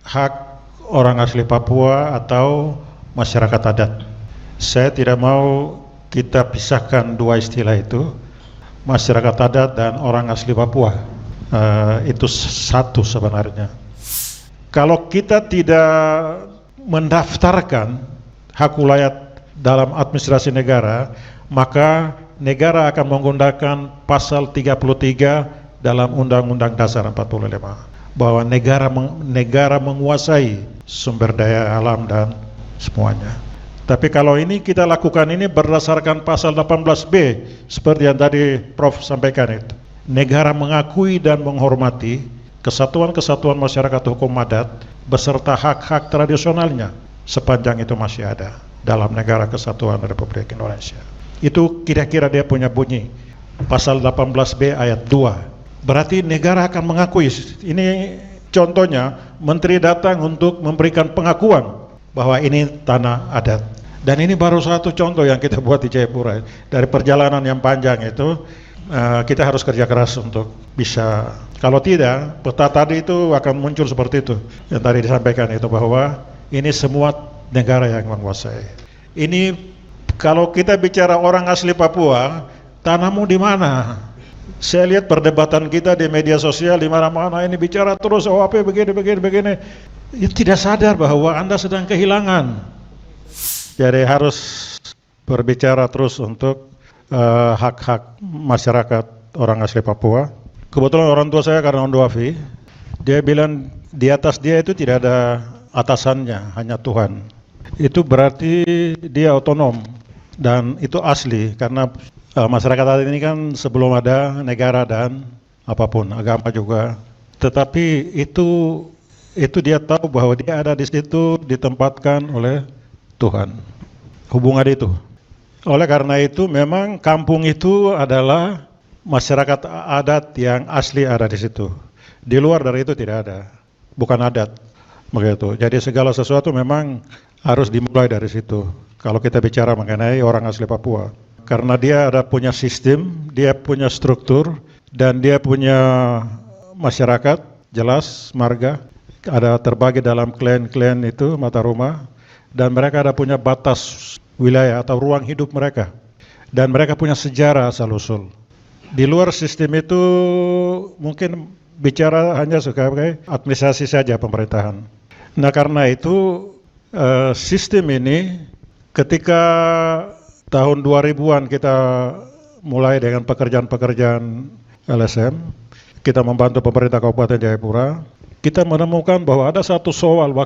hak orang asli Papua atau masyarakat adat. Saya tidak mau kita pisahkan dua istilah itu, masyarakat adat dan orang asli Papua. Itu satu sebenarnya. Kalau kita tidak mendaftarkan hak wilayah dalam administrasi negara, maka negara akan menggunakan pasal 33 dalam Undang-Undang Dasar 45, bahwa negara menguasai sumber daya alam dan semuanya. Tapi kalau ini kita lakukan ini berdasarkan pasal 18B, seperti yang tadi Prof sampaikan itu. Negara mengakui dan menghormati kesatuan-kesatuan masyarakat hukum adat beserta hak-hak tradisionalnya sepanjang itu masih ada dalam negara kesatuan Republik Indonesia. Itu kira-kira dia punya bunyi pasal 18B ayat 2. Berarti negara akan mengakui. Ini contohnya menteri datang untuk memberikan pengakuan bahwa ini tanah adat. Dan ini baru satu contoh yang kita buat di Jayapura. Dari perjalanan yang panjang itu kita harus kerja keras untuk bisa. Kalau tidak, peta tadi itu akan muncul seperti itu yang tadi disampaikan itu, bahwa ini semua negara yang menguasai. Ini kalau kita bicara orang asli Papua, tanahmu di mana? Saya lihat perdebatan kita di media sosial di mana-mana ini bicara terus OAP begini. Itu tidak sadar bahwa Anda sedang kehilangan. Jadi harus berbicara terus untuk hak-hak masyarakat orang asli Papua. Kebetulan orang tua saya karena Ondoafi, dia bilang di atas dia itu tidak ada atasannya, hanya Tuhan. Itu berarti dia otonom dan itu asli, karena masyarakat adat ini kan sebelum ada negara dan apapun, agama juga. Tetapi itu dia tahu bahwa dia ada di situ ditempatkan oleh Tuhan. Hubungan itu. Oleh karena itu memang kampung itu adalah masyarakat adat yang asli ada di situ. Di luar dari itu tidak ada, bukan adat. Begitu. Jadi segala sesuatu memang harus dimulai dari situ. Kalau kita bicara mengenai orang asli Papua, karena dia ada punya sistem, dia punya struktur, dan dia punya masyarakat jelas, marga, ada terbagi dalam klan-klan itu mata rumah, dan mereka ada punya batas wilayah atau ruang hidup mereka, dan mereka punya sejarah asal-usul. Di luar sistem itu mungkin bicara hanya sebagai administrasi saja pemerintahan. Nah karena itu sistem ini ketika tahun 2000-an kita mulai dengan pekerjaan-pekerjaan LSM, kita membantu pemerintah Kabupaten Jayapura, kita menemukan bahwa ada satu soal